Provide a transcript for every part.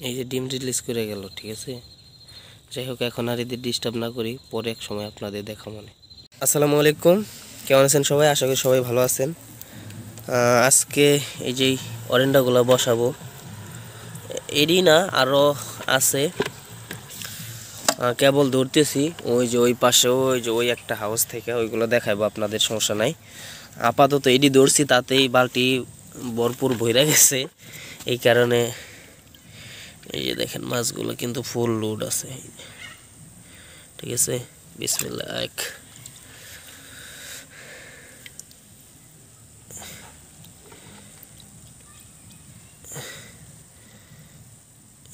এই যে ডিম রিলিজ করে গেল, ঠিক আছে। যাই হোক, এখন আর এদের ডিস্টার্ব না করি, পরে এক সময় আপনাদের দেখা মনে। আসসালামু আলাইকুম, কেমন আছেন সবাই? আশা করি সবাই ভালো আছেন। আজকে এই যে অরেন্ডাগুলো বসাবো, এরই না আরও আছে, কেবল ধরতেছি। ওই যে ওই পাশে ওই যে ওই একটা হাউস থেকে ওইগুলো দেখাবো আপনাদের, সমস্যা নাই। আপাতত এডি ধরছি, তাতেই বালতি ভরপুর ভইরা গেছে। এই কারণে এই যে দেখেন মাছগুলো কিন্তু ফুল লোড আছে, ঠিক আছে। বিসমিল্লাহ।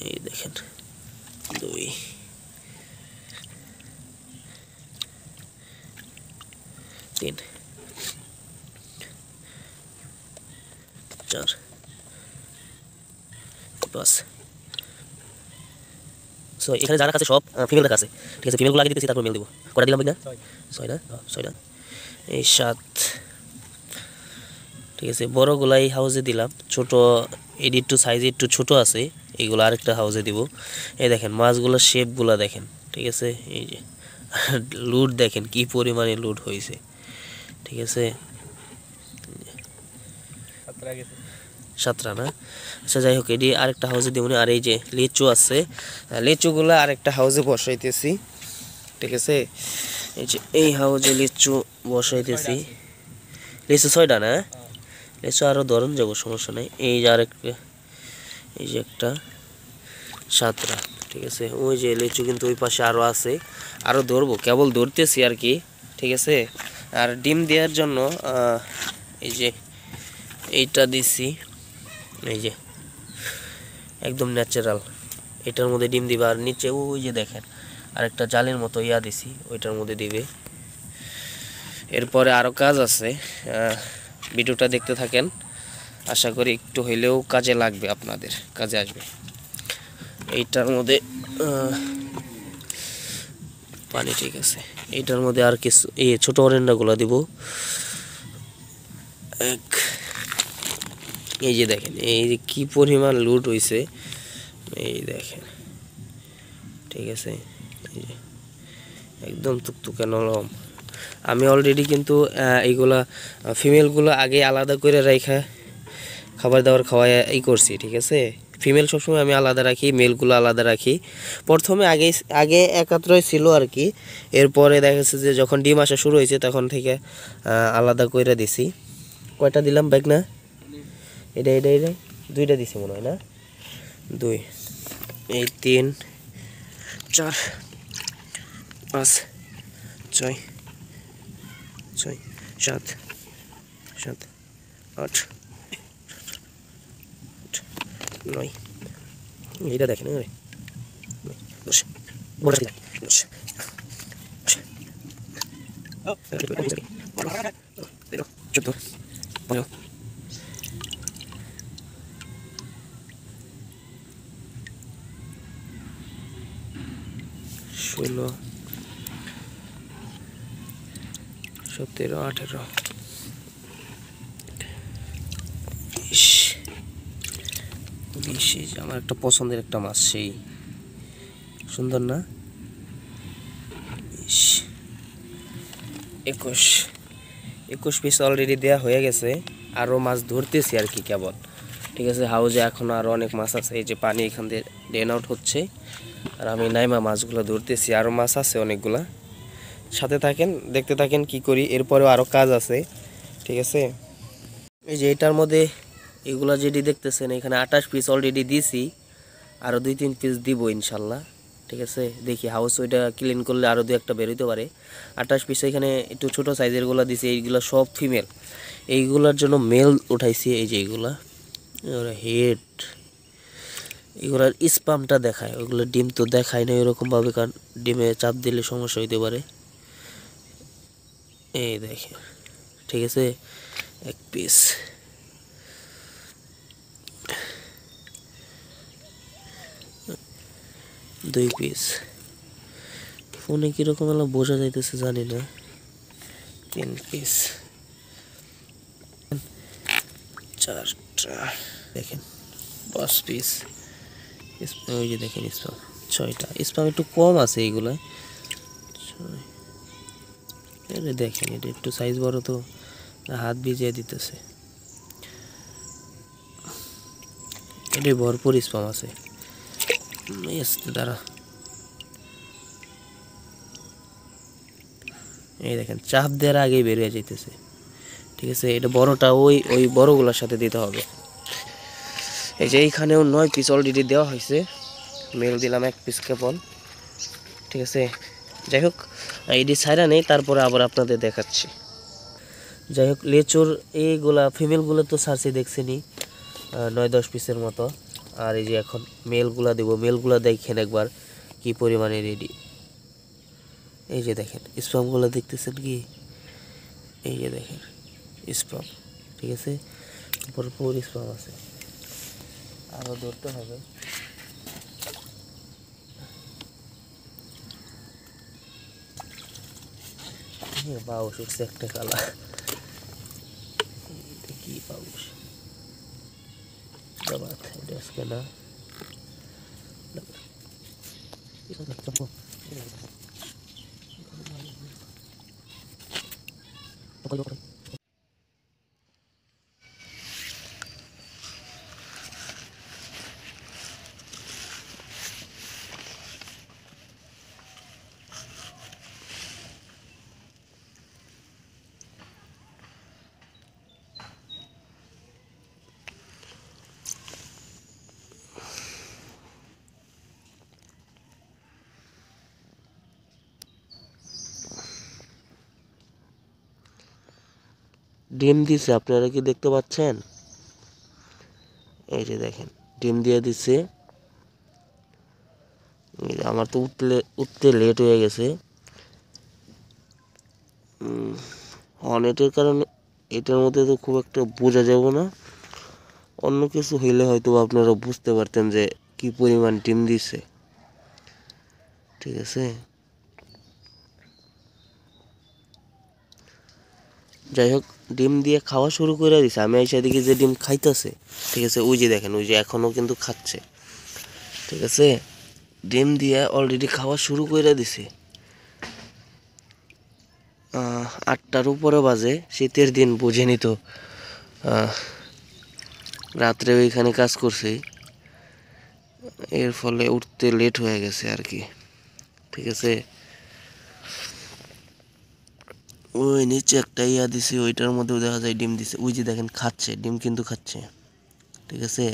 এই দেখেন 2 3 4 5। সো এখানে যারা কাছে সব ফিমেল দেখা আছে, ঠিক আছে। ফিমেলগুলো আগে দিতেছি, তারপর মেল দেবো। কটা দিলাম না? 6 না? 6 না, এই 7, ঠিক আছে। বড়গুলাই হাউসে দিলাম, ছোট এডি একটু সাইজে একটু ছোট আছে, এইগুলো আরেকটা হাউসে দিব। এই দেখেন মাছগুলোর শেপগুলো দেখেন, ঠিক আছে। এই যে লুড দেখেন কি পরিমাণে লুড হয়েছে, ঠিক আছে। 7টা না? আচ্ছা, যাই হোক, এটি আরেকটা হাউসে দিব। আর এই যে লিচু আছে, লিচুগুলো আরেকটা হাউসে বসাইতেছি, ঠিক আছে। এই যে এই হাউসে লিচু বসাইতেছি। লিচু 6টা না? লিচু আরও ধরন যাবো, সমস্যা নেই। এই যে আরেকটা, এই যে একটা 7টা, ঠিক আছে। ওই যে লিচু কিন্তু ওই পাশে আরও আছে, আরও ধরবো, কেবল ধরতেছি আর কি, ঠিক আছে। আর ডিম দেওয়ার জন্য এই যে এইটা দিছি, এই যে একদম ন্যাচারাল, এটার মধ্যে ডিম দিবা। আর নিচে ওই যে দেখেন আরেকটা জালের মতো ইয়া দিছি, ওইটার মধ্যে দিবে। এরপরে আরও কাজ আছে, ভিডিওটা দেখতে থাকেন, আশা করি একটু হইলেও কাজে লাগবে, আপনাদের কাজে আসবে। এইটার মধ্যে পানি, ঠিক আছে। এইটার মধ্যে আর কিছু এই ছোট অরেন্ডাগুলো দিব। এই যে দেখেন এই যে কি পরিমাণ লুট হইছে, এই দেখেন, ঠিক আছে। এই যে একদম তুকতুকে নরম। আমি অলরেডি কিন্তু এইগুলা ফিমেলগুলো আগে আলাদা করে রাখা খাবার দাবার খাওয়াই এই করছি, ঠিক আছে। ফিমেল সবসময় আমি আলাদা রাখি, মেলগুলো আলাদা রাখি। প্রথমে আগে একাত্রই ছিল আর কি, এরপরে দেখা যাচ্ছে যে যখন ডিম আসা শুরু হয়েছে তখন থেকে আলাদা করে দিছি। কয়টা দিলাম ব্যাগ না? এটা 2টা দিছি মনে হয় না? 2, এই 3 4 5 6 7 8 9। এইটা দেখেন 10 বড় 10 14 15 16 17 18 20। আমার একটা পছন্দের একটা মাছ, সেই সুন্দর না? 21 পিস অলরেডি দেওয়া হয়ে গেছে। আরও মাছ ধরতেছি আর কি কেবল, ঠিক আছে। হাউজে এখনও আরও অনেক মাছ আছে, এই যে পানি এখান দিয়ে ড্রেন আউট হচ্ছে, আর আমি নাইমা মাছগুলো ধরতেছি। আরও মাছ আছে অনেকগুলা, সাথে থাকেন, দেখতে থাকেন কি করি। এরপরেও আরও কাজ আছে, ঠিক আছে। এই যে এটার মধ্যে এগুলা যেটি দেখতেছেন, এখানে 28 পিস অলরেডি দিছি, আরও 2-3 পিস দিব ইনশাল্লাহ, ঠিক আছে। দেখি হাউস ওইটা ক্লিন করলে আরও 2-1টা বেরোতে পারে। 28 পিস এখানে একটু ছোটো সাইজেরগুলো দিছি, এইগুলো সব ফিমেল। এইগুলার জন্য মেল উঠাইছি, এই যে এইগুলা হেড, এগুলার স্পামটা দেখায়, ওইগুলো ডিম তো দেখায় না এরকমভাবে, কারণ ডিমে চাপ দিলে সমস্যা হইতে পারে। এই দেখে, ঠিক আছে। 1 পিস, 2 পিস, ফোনে কীরকম এলো বোঝা যাইতেছে জানি না। 3 পিস, 4টা দেখেন, 5 পিস, ওই যে দেখেন স্পাম 6টা, স্পাম একটু কম আছে এইগুলা। দেখেন এটা একটু সাইজ বড় তো, হাত ভিজিয়ে দিতেছে। এটাই ভরপুর স্পাম আছে দ্বারা। এই দেখেন চাপ দেওয়ার আগেই বেরিয়ে যাইতেছে। ঠিক আছে, এটা বড়টা ওই ওই বড়গুলোর সাথে দিতে হবে। এই যে এইখানেও 9 পিস অলরেডি দেওয়া হয়েছে, মেল দিলাম 1 পিস কেবল। ঠিক আছে, যাই হোক এটি ছাইরা নেই, তারপরে আবার আপনাদের দেখাচ্ছি। যাই হোক লেচুর এইগুলা ফিমেলগুলো তো ছাড়ছি দেখছেনি 9-10 পিসের মতো। আর এই যে এখন মেলগুলা দেবো, মেলগুলা দেখেন একবার কি পরিমাণে রেডি। এই যে দেখেন স্পামগুলো দেখতেছেন কি, এই যে দেখেন স্পাম। ঠিক আছে, ভরপুর স্পাম আছে, আরও ধরতে হবে। বাউস উঠছে একটা কালা, কি বাউস আজকে না। ডিম দিছে, আপনারা কি দেখতে পাচ্ছেন? এই যে দেখেন ডিম দিয়ে দিছে। আমার তো উঠতে লেট হয়ে গেছে নেটের কারণে। এটার মধ্যে তো খুব একটা বোঝা যাবে না, অন্য কিছু হইলে হয়তো আপনারা বুঝতে পারতেন যে কি পরিমাণ ডিম দিছে। ঠিক আছে, যাই হোক ডিম দিয়ে খাওয়া শুরু করে দিছে। আমি এসে দেখি যে ডিম খাইতেছে। ঠিক আছে, ওই যে দেখেন ওই যে এখনও কিন্তু খাচ্ছে। ঠিক আছে, ডিম দিয়ে অলরেডি খাওয়া শুরু করে দিছে। 8টার উপরে বাজে, শীতের দিন বুঝেনি তো, রাত্রে ওইখানে কাজ করছি, এর ফলে উঠতে লেট হয়ে গেছে আর কি। ঠিক আছে, ওই নিচে একটা ইয়া দিছে, ওইটার মধ্যেও দেখা যায় ডিম দিছে। ওই যে দেখেন খাচ্ছে, ডিম কিন্তু খাচ্ছে। ঠিক আছে,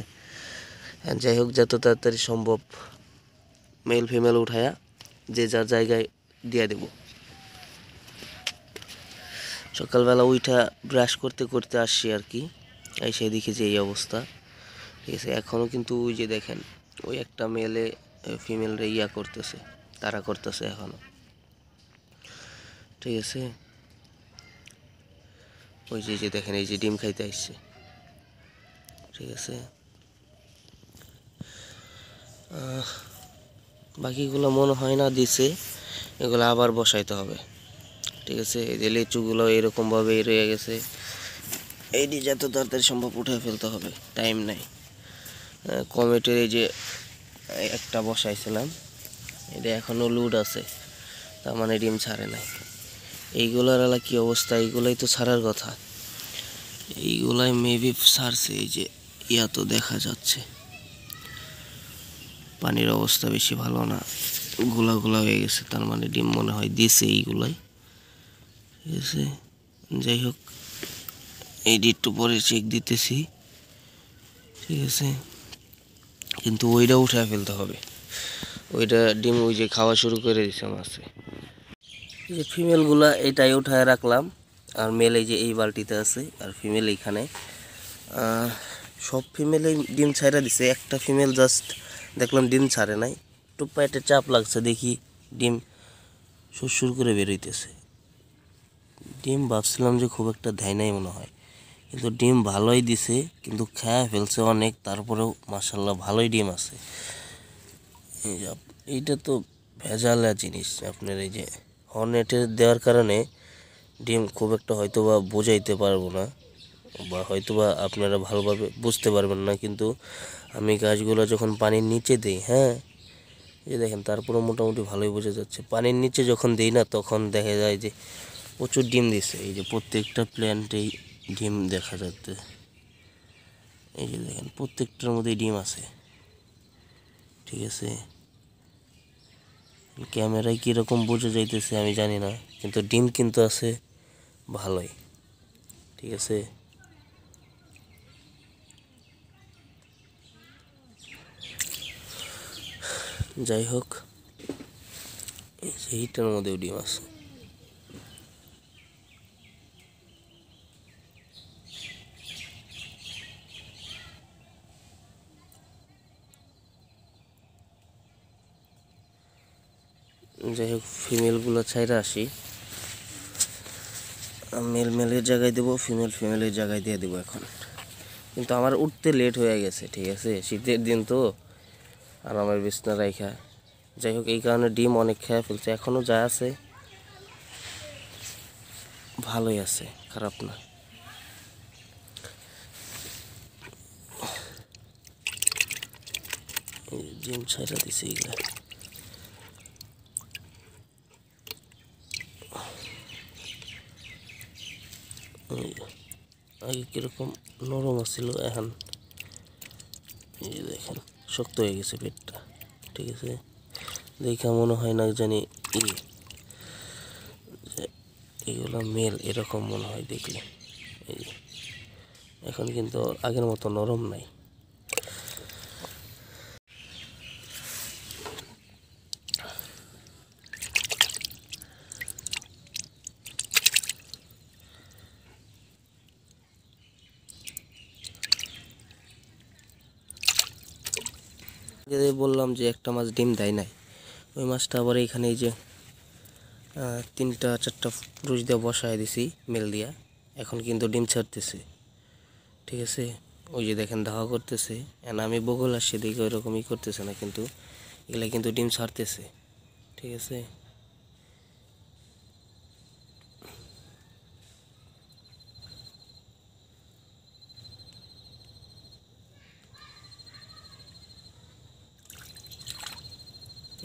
যাই হোক যত তাড়াতাড়ি সম্ভব মেল ফিমেল উঠায়া যে যার জায়গায় দিয়ে দেব। সকালবেলা উঠা ব্রাশ করতে করতে আসছি আর কি, এসে দেখি যে এই অবস্থা। ঠিক আছে, এখনও কিন্তু ওই যে দেখেন ওই একটা মেলে ফিমেলরে ইয়া করতেছে, তারা করতেছে এখনও। ঠিক আছে, ওই যে দেখেন এই যে ডিম খাইতে আসছে। ঠিক আছে, বাকিগুলো মনে হয় না দিছে, এগুলো আবার বসাইতে হবে। ঠিক আছে, এই যে লিচুগুলো এরকমভাবেই রয়ে গেছে, এইটি যত তাড়াতাড়ি সম্ভব উঠে ফেলতে হবে, টাইম নাই। কমেটের এই যে একটা বসাইছিলাম, এটা এখনও লুড আছে, তার মানে ডিম ছাড়ে নাই। এইগুলার আলা কি অবস্থা, এইগুলাই তো ছাড়ার কথা, এইগুলাই মেবি ছাড়ছে। এই যে ইয়া তো দেখা যাচ্ছে, পানির অবস্থা বেশি ভালো না, গোলা গোলা হয়ে গেছে, তার মানে ডিম মনে হয় দিছে এইগুলাই। ঠিক আছে, যাই হোক এইটি একটু পরে চেক দিতেছি। ঠিক আছে, কিন্তু ওইটা উঠে ফেলতে হবে, ওইটা ডিম ওই যে খাওয়া শুরু করে দিছে মাছে। এই যে ফিমেলগুলা এটাই উঠায় রাখলাম, আর মেল এই যে এই বালতিতে আছে, আর ফিমেল এইখানে। সব ফিমেলেই ডিম ছাইড়া দিছে, একটা ফিমেল জাস্ট দেখলাম ডিম ছাড়ে নাই, একটু পেটে চাপ লাগছে দেখি ডিম সুরসুর করে বেরোইতেছে। ডিম ভাবছিলাম যে খুব একটা দেয় নাই মনে হয়, কিন্তু ডিম ভালোই দিছে, কিন্তু খেয়ে ফেলছে অনেক, তারপরেও মাশাল্লাহ ভালোই ডিম আছে। এইটা তো ভেজালা জিনিস, আপনার এই যে হর্নেটের দেওয়ার কারণে ডিম খুব একটা হয়তো বা বোঝাইতে পারবো না, বা হয়তো বা আপনারা ভালোভাবে বুঝতে পারবেন না, কিন্তু আমি গাছগুলো যখন পানির নিচে দিই, হ্যাঁ, এই দেখেন, তারপরে মোটামুটি ভালোই বোঝা যাচ্ছে। পানির নিচে যখন দিই না, তখন দেখা যায় যে প্রচুর ডিম দিচ্ছে। এই যে প্রত্যেকটা প্ল্যান্টেই ডিম দেখা যাচ্ছে। এই যে দেখেন, প্রত্যেকটার মধ্যেই ডিম আছে, ঠিক আছে। ক্যামেরায় কীরকম বোঝা যাইতেছে আমি জানি না, কিন্তু ডিম কিন্তু আছে ভালোই, ঠিক আছে। যাই হোক, এইটার মধ্যেও ডিম আছে। যাই হোক, ফিমেলগুলো ছাইরা আসি। মেল মেলের জায়গায় দেবো, ফিমেল ফিমেলের জায়গায় দিয়ে দেবো এখন। কিন্তু আমার উঠতে লেট হয়ে গেছে, ঠিক আছে, শীতের দিন তো, আর আমার বিছনা রাইখা। যাই হোক, এই কারণে ডিম অনেক খেয়ে ফেলছে। এখনও যা আছে ভালোই আছে, খারাপ না। ডিম ছাইরা দিছে এগুলা। আগে কিরকম নরম আছিল, এখন এই যে দেখেন শক্ত হয়ে গেছে পেটটা, ঠিক আছে। দেখা মনে হয় না জানি এগুলো মেল, এরকম মনে হয় দেখলে। এই এখন কিন্তু আগের মতো নরম নাই। বললাম যে একটা মাছ ডিম দেয় নাই, ওই মাছটা আবার এইখানে এই যে 3-4টা পুরুষ দিয়ে বসায় দিছি মেল দিয়া, এখন কিন্তু ডিম ছাড়তেছে, ঠিক আছে। ওই যে দেখেন ধাওয়া করতেছে, এন্ড আমি বগল আসছি দেখে ওইরকমই করতেছে না, কিন্তু এগুলা কিন্তু ডিম ছাড়তেছে, ঠিক আছে।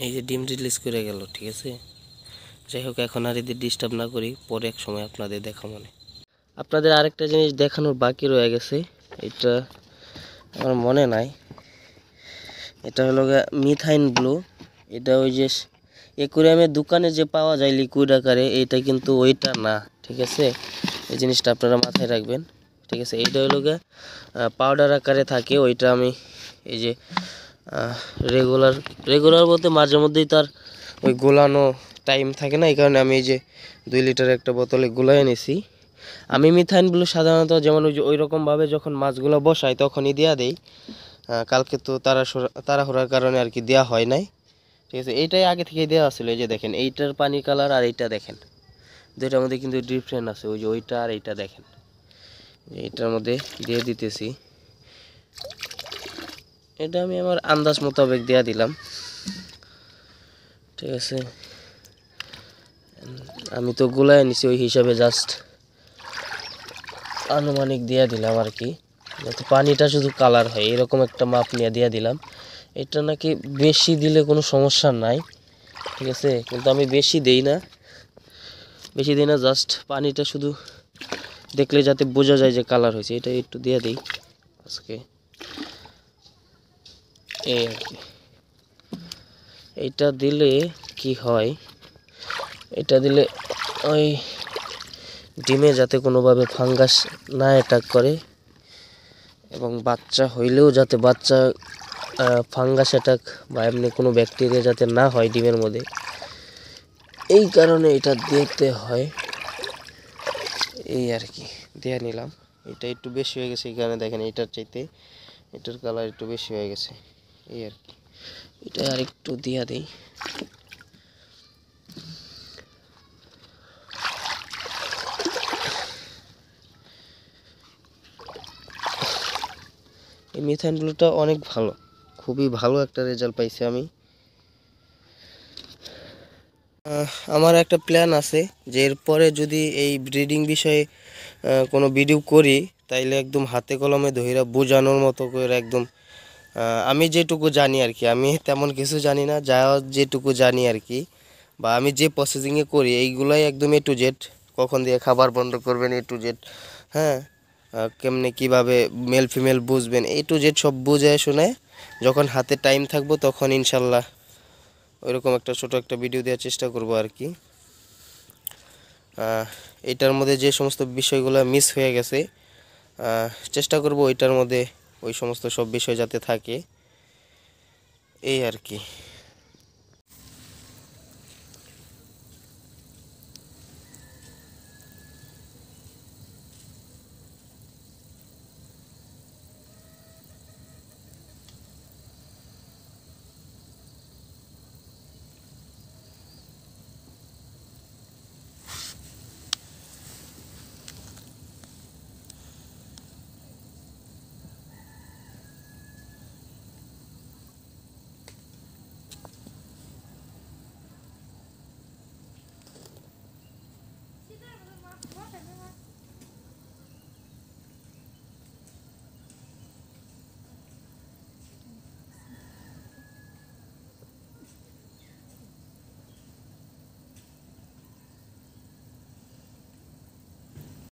এই যে ডিম রিলিজ করে গেল, ঠিক আছে। যাই হোক, এখন আর এদের ডিস্টার্ব না করি, পরে এক সময় আপনাদের দেখা মনে। আপনাদের আরেকটা জিনিস দেখানোর বাকি রয়ে গেছে, এটা আমার মনে নাই। এটা হলো মিথাইন ব্লু। এটা ওই যে অ্যাকুরিয়ামের দোকানে যে পাওয়া যায় লিকুইড আকারে, এটা কিন্তু ওইটা না, ঠিক আছে। এই জিনিসটা আপনারা মাথায় রাখবেন, ঠিক আছে। এইটা হলো পাউডার আকারে থাকে, ওইটা আমি এই যে রেগুলার রেগুলার বলতে মাঝে মধ্যেই তার ওই গোলানো টাইম থাকে না, এই কারণে আমি এই যে 2 লিটার একটা বোতলে গুলাই এনেছি। আমি মিথাইন ব্লু সাধারণত যেমন ওই যে ওই রকমভাবে যখন মাছগুলো বসাই তখনই দেওয়া দেই। কালকে তো তাড়াহুড়ার কারণে আর কি দেওয়া হয় নাই, ঠিক আছে। এইটাই আগে থেকে দেওয়া ছিল। এই যে দেখেন, এইটার পানি কালার আর এইটা দেখেন, দুইটার মধ্যে কিন্তু ডিফারেন্ট আছে। ওই যে ওইটা আর এইটা দেখেন, এইটার মধ্যে দিয়ে দিতেছি। এটা আমি আমার আন্দাজ মোতাবেক দেওয়া দিলাম, ঠিক আছে। আমি তো গুলায় নিছি, ওই হিসাবে জাস্ট আনুমানিক দিয়ে দিলাম আর কি, যাতে পানিটা শুধু কালার হয়, এরকম একটা মাপ নিয়ে দিয়ে দিলাম। এটা নাকি বেশি দিলে কোনো সমস্যা নাই, ঠিক আছে, কিন্তু আমি বেশি দেই না, জাস্ট পানিটা শুধু দেখলে যাতে বোঝা যায় যে কালার হয়েছে, এটা একটু দিয়ে দিই আজকে, এই আর কি। এইটা দিলে কি হয়, এটা দিলে ওই ডিমে যাতে কোনোভাবে ফাঙ্গাস না অ্যাটাক করে, এবং বাচ্চা হইলেও যাতে বাচ্চা ফাঙ্গাস অ্যাটাক বা এমনি কোনো ব্যাকটেরিয়া যাতে না হয় ডিমের মধ্যে, এই কারণে এটা দিতে হয়, এই আর কি। দিয়ে নিলাম। এটা একটু বেশি হয়ে গেছে, এই কারণে দেখেন এটার চাইতে এটার কালার একটু বেশি হয়ে গেছে, এই আর কি। এটা আর একটু দিয়া দিই। এই মিথাইন ব্লুটা অনেক ভালো, খুবই ভালো একটা রেজাল্ট পাইছি আমি। আমার একটা প্ল্যান আছে যে এরপরে যদি এই ব্রিডিং বিষয়ে কোনো ভিডিও করি, তাইলে একদম হাতে কলমে ধইরা বোঝানোর মতো করে একদম আমি যেটুকু জানি আর কি, আমি তেমন কিছু জানি না, যা যেটুকু জানি আর কি, বা আমি যে প্রসেসিংয়ে করি এইগুলাই একদম এ টু জেড। কখন দিয়ে খাবার বন্ধ করবেন এ টু জেড, হ্যাঁ, কেমনে কিভাবে মেল ফিমেল বুঝবেন এ টু জেড সব বুঝে শুনে যখন হাতে টাইম থাকবো তখন ইনশাল্লাহ ওইরকম একটা ছোট একটা ভিডিও দেওয়ার চেষ্টা করব আর কি। এটার মধ্যে যে সমস্ত বিষয়গুলো মিস হয়ে গেছে চেষ্টা করব ওইটার মধ্যে ওই সমস্ত সব বিষয় যাতে থাকে, এই আর কি।